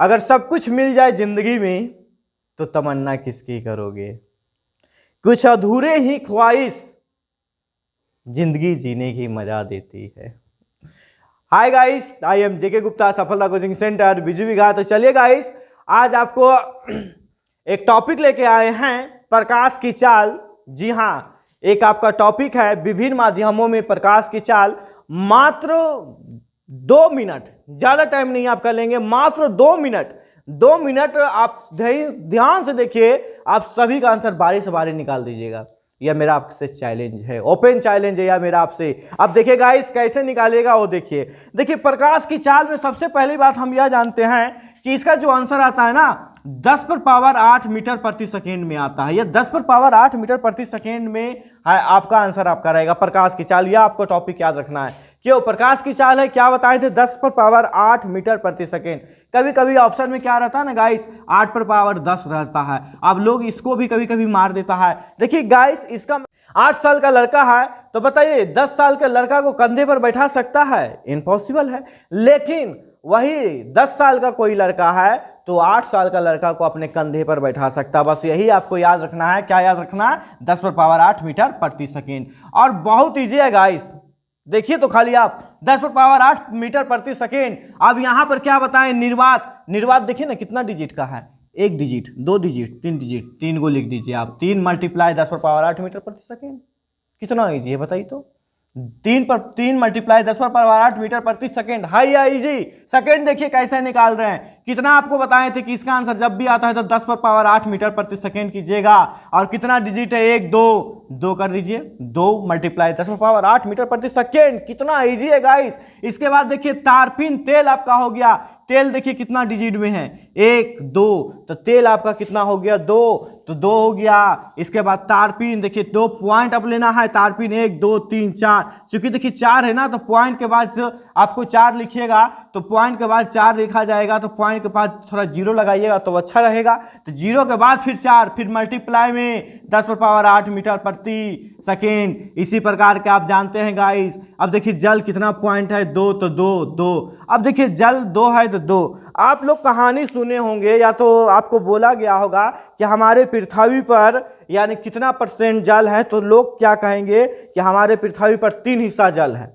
अगर सब कुछ मिल जाए जिंदगी में तो तमन्ना किसकी करोगे। कुछ अधूरे ही ख्वाहिश जिंदगी जीने की मजा देती है। हाय गाइस, आई एम जेके गुप्ता, सफलता कोचिंग सेंटर बिजू विघा। तो चलिए गाइस, आज आपको एक टॉपिक लेके आए हैं, प्रकाश की चाल। जी हाँ, एक आपका टॉपिक है विभिन्न माध्यमों में प्रकाश की चाल। मात्र 2 मिनट, ज्यादा टाइम नहीं आपका लेंगे, मात्र 2 मिनट। 2 मिनट आप ध्यान से देखिए, आप सभी का आंसर बारी से बारी निकाल दीजिएगा। यह मेरा आपसे चैलेंज है, ओपन चैलेंज है यह मेरा आपसे। अब देखिए गाइस, कैसे निकालिएगा वो देखिए। देखिए प्रकाश की चाल में सबसे पहली बात हम यह जानते हैं कि इसका जो आंसर आता है ना, 10⁻8 मीटर प्रति सेकेंड में आता है। यह 10⁻8 मीटर प्रति सेकेंड में है, आपका आंसर आपका रहेगा प्रकाश की चाल। यह आपको टॉपिक याद रखना है। क्यों प्रकाश की चाल है, क्या बताए थे, 10⁻8 मीटर प्रति सेकेंड। कभी कभी ऑप्शन में क्या रहता है ना गाइस, 8⁻10 रहता है। अब लोग इसको भी कभी कभी मार देता है। देखिए गाइस, इसका 8 साल का लड़का है तो बताइए 10 साल के लड़का को कंधे पर बैठा सकता है? इम्पॉसिबल है। लेकिन वही 10 साल का कोई लड़का है तो 8 साल का लड़का को अपने कंधे पर बैठा सकता है। बस यही आपको याद रखना है। क्या याद रखना है? 10⁻8 मीटर प्रति सेकेंड। और बहुत ईजी है गाइस, देखिए तो खाली आप 10⁻8 मीटर प्रति सेकेंड। अब यहां पर क्या बताएं, निर्वात। निर्वात देखिए ना कितना डिजिट का है, 1 डिजिट, 2 डिजिट, 3 डिजिट, 3 को लिख दीजिए आप। 3 × 10⁻8 मीटर प्रति सेकेंड। कितना ईजी है बताइए तो। 3 × 10⁻8 मीटर प्रति सेकेंड, हाई या इजी। सेकेंड देखिए कैसे निकाल रहे हैं। कितना आपको बताए थे कि इसका आंसर जब भी आता है तो 10⁻8 मीटर प्रति सेकेंड कीजिएगा। और कितना डिजिट है, 1 2 कर दीजिए, 2 × 10⁻8 मीटर प्रति सेकेंड। कितना इजी है गाइस। इसके बाद देखिए तारपीन तेल आपका हो गया। तेल देखिए कितना डिजिट में है, 1 2, तो तेल आपका कितना हो गया, 2, तो 2 हो गया। इसके बाद तारपीन देखिए 2 पॉइंट अब लेना है। तारपीन 1 2 3 4, क्योंकि देखिए 4 है ना, तो पॉइंट के बाद आपको 4 लिखिएगा तो पॉइंट के बाद 4 लिखा जाएगा, तो पॉइंट के बाद थोड़ा जीरो लगाइएगा तो अच्छा रहेगा। तो जीरो के बाद फिर 4, फिर मल्टीप्लाई में 10⁻8 मीटर प्रति सेकेंड। इसी प्रकार के आप जानते हैं गाइस। अब देखिए जल कितना पॉइंट है, 2, तो 2 2। अब देखिए जल 2 है तो 2। आप लोग कहानी सुने होंगे या तो आपको बोला गया होगा कि हमारे पृथ्वी पर यानी कितना % जल है, तो लोग क्या कहेंगे कि हमारे पृथ्वी पर 3 हिस्सा जल है।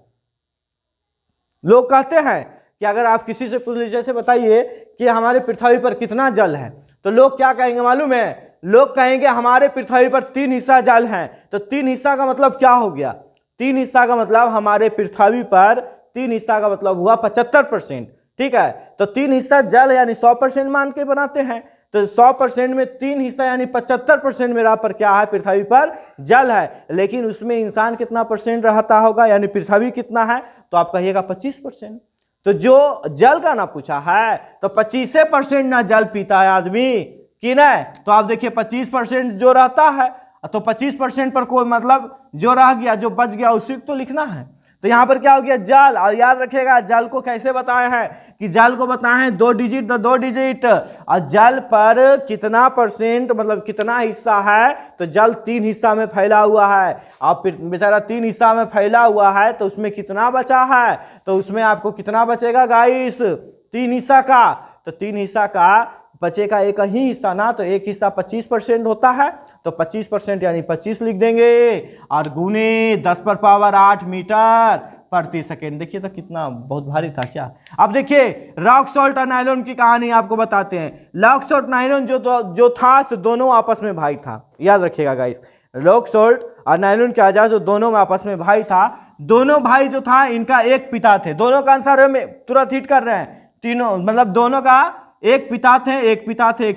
लोग कहते हैं कि अगर आप किसी से पूछ लीजिए, जैसे बताइए कि हमारे पृथ्वी पर कितना जल है, तो लोग क्या कहेंगे मालूम है? लोग कहेंगे हमारे पृथ्वी पर 3 हिस्सा जल है। तो 3 हिस्सा का मतलब क्या हो गया? 3 हिस्सा का मतलब हमारे पृथ्वी पर 3 हिस्सा का मतलब हुआ 75%। ठीक है, तो 3 हिस्सा जल यानी 100% मान के बनाते हैं। तो 100% में 3 हिस्सा यानी 75% मेरा पर क्या है, पृथ्वी पर जल है। लेकिन उसमें इंसान कितना % रहता होगा, यानी पृथ्वी कितना है, तो आप कहिएगा 25%। तो जो जल का ना पूछा है तो 25% ना जल पीता है आदमी कि नहीं। तो आप देखिए 25% जो रहता है, तो 25% पर कोई मतलब जो रह गया, जो बच गया, उसी को तो लिखना है। तो यहां पर क्या हो गया, जल। और याद रखिएगा जल को कैसे बताए हैं कि जल को बताए हैं 2 डिजिट, तो 2 डिजिट। और जल पर कितना % मतलब कितना हिस्सा है, तो जल 3 हिस्सा में फैला हुआ है। अब बेचारा 3 हिस्सा में फैला हुआ है, तो उसमें कितना बचा है, तो उसमें आपको कितना बचेगा गाइस, 3 हिस्सा का। तो 3 हिस्सा का बचेगा एक ही हिस्सा ना, तो एक हिस्सा 25% होता है, तो 25% यानी 25 लिख देंगे और गुने 10⁻8 मीटर प्रति सेकेंड। देखिए तो कितना बहुत भारी था क्या। अब देखिए रॉक सॉल्ट और नायलॉन की कहानी आपको बताते हैं। रॉक सॉल्ट नायलॉन जो था, तो दोनों आपस में भाई था। याद रखिएगा गाइस, रॉक सॉल्ट और नायलॉन क्या जा, जो दोनों में आपस में भाई था। दोनों भाई जो था, इनका एक पिता थे। दोनों का आंसर में तुरंत हिट कर रहे हैं। तीनों मतलब दोनों का एक पिता थे, एक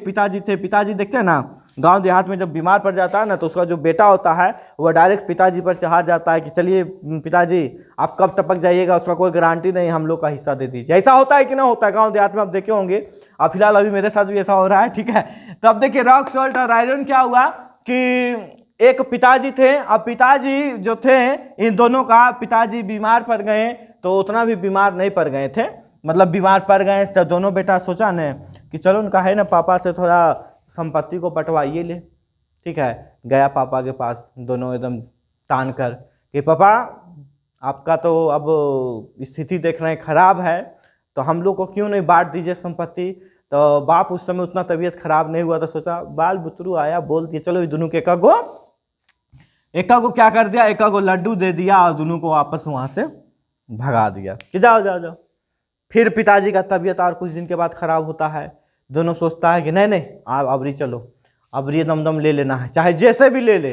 पिताजी थे। पिताजी देखते हैं ना, गांव देहात में जब बीमार पड़ जाता है ना, तो उसका जो बेटा होता है वह डायरेक्ट पिताजी पर चढ़ा जाता है कि चलिए पिताजी आप कब टपक जाइएगा, उसका कोई गारंटी नहीं, हम लोग का हिस्सा दे दीजिए। ऐसा होता है कि ना होता है गांव देहात में, आप देखे होंगे। अब फिलहाल अभी मेरे साथ भी ऐसा हो रहा है। ठीक है, तो अब देखिए रॉक सॉल्ट और आयरन क्या हुआ कि एक पिताजी थे। अब पिताजी जो थे, इन दोनों का पिताजी बीमार पड़ गए, तो उतना भी बीमार नहीं पड़ गए थे, मतलब बीमार पड़ गए। तो दोनों बेटा सोचा न कि चलो उनका है ना, पापा से थोड़ा संपत्ति को बंटवाइए ले। ठीक है, गया पापा के पास, दोनों एकदम तान कर कि पापा आपका तो अब स्थिति देख रहे हैं खराब है, तो हम लोग को क्यों नहीं बांट दीजिए संपत्ति। तो बाप उस समय उतना तबीयत खराब नहीं हुआ, तो सोचा बाल बुतरू आया, बोल दिया चलो दोनों के एका को क्या कर दिया, एका को लड्डू दे दिया और दोनों को वापस वहां से भगा दिया कि जाओ जाओ जाओ। फिर पिताजी का तबीयत और कुछ दिन के बाद खराब होता है, दोनों सोचता है कि नहीं नहीं आप अबरी चलो, अबरी दम ले लेना है, चाहे जैसे भी ले ले।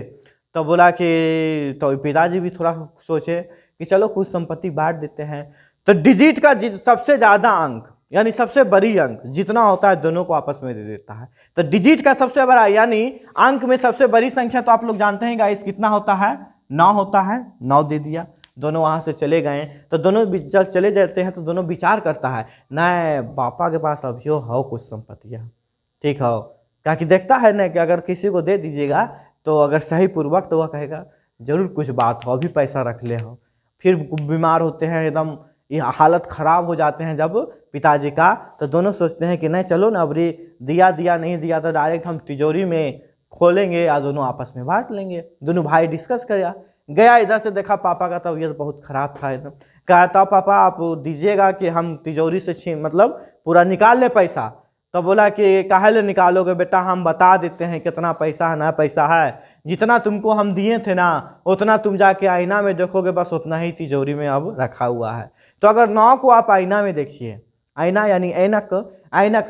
तो बोला कि तो पिताजी भी थोड़ा सोचे कि चलो कुछ संपत्ति बांट देते हैं। तो डिजिट का सबसे ज्यादा अंक यानी सबसे बड़ी अंक जितना होता है दोनों को आपस में दे देता है। तो डिजिट का सबसे बड़ा यानी अंक में सबसे बड़ी संख्या तो आप लोग जानते हैं गाइस कितना होता है, 9 होता है, 9 दे दिया। दोनों वहां से चले गए, तो दोनों जब चले जाते हैं तो दोनों विचार करता है नहीं पापा के पास अभी हो कुछ संपत्तियां, ठीक हो, क्या कि देखता है ना कि अगर किसी को दे दीजिएगा तो अगर सही पूर्वक तो वह कहेगा जरूर कुछ बात हो, अभी पैसा रख ले हो। फिर बीमार होते हैं, एकदम ये हालत खराब हो जाते हैं जब पिताजी का, तो दोनों सोचते हैं कि नहीं चलो ना अबरी दिया नहीं दिया तो डायरेक्ट हम तिजोरी में खोलेंगे या दोनों आपस में बांट लेंगे। दोनों भाई डिस्कस गया इधर से देखा पापा का तबीयत बहुत खराब था एकदम, कहा था पापा आप दीजिएगा कि हम तिजोरी से मतलब पूरा निकाल ले पैसा। तो बोला कि काहे ले निकालोगे बेटा, हम बता देते हैं कितना पैसा है ना पैसा है, जितना तुमको हम दिए थे ना उतना तुम जाके आईना में देखोगे, बस उतना ही तिजोरी में अब रखा हुआ है। तो अगर 9 को आप आईना में देखिए, आईना यानी ऐनक,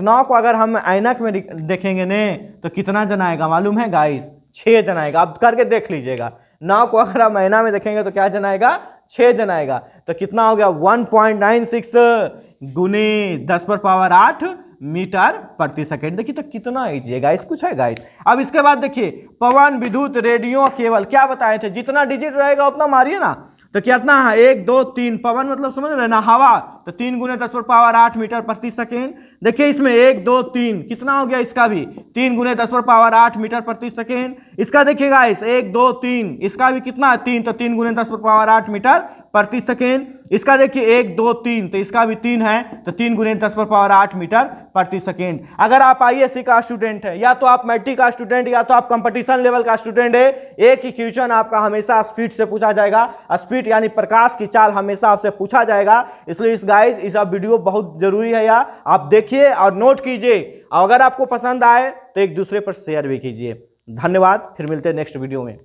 9 को अगर हम ऐनक में देखेंगे ने तो कितना जन आएगा मालूम है गाइस, 6 जन आएगा। आप करके देख लीजिएगा, 9 को अगर हम आईना में देखेंगे तो क्या जन आएगा, 6 जन आएगा। तो कितना हो गया 1.96 गुने 10⁻8 मीटर प्रति सेकेंड। देखिए तो कितना इजी है गाइस, कुछ है गाइस। अब इसके बाद देखिए पवन, विद्युत, रेडियो, केबल क्या बताए थे, जितना डिजिट रहेगा उतना मारिए ना, तो कितना है 1 2 3, पवन मतलब समझ रहे ना हवा, तो 3 गुने 10⁻8 मीटर प्रति सेकेंड। देखिए इसमें 1 2 3 कितना हो गया, इसका भी 3 गुने 10⁻8 मीटर प्रति सेकेंड। इसका देखिएगा इस 1 2 3, इसका भी कितना है 3, तो 3 गुने 10⁻8 मीटर प्रति सेकेंड। इसका देखिए 1 2 3, तो इसका भी 3 है, तो 3 गुने 10⁻8 मीटर प्रति सेकेंड। अगर आप आईएएससी का स्टूडेंट है, या तो आप मैट्रिक का स्टूडेंट, या तो आप कंपटीशन लेवल का स्टूडेंट है, एक ही क्वेश्चन आपका हमेशा स्पीड से पूछा जाएगा। स्पीड यानी प्रकाश की चाल हमेशा आपसे पूछा जाएगा, इसलिए इस गाइस इस वीडियो बहुत जरूरी है, या आप देखिए और नोट कीजिए, और अगर आपको पसंद आए तो एक दूसरे पर शेयर भी कीजिए। धन्यवाद, फिर मिलते हैं नेक्स्ट वीडियो में।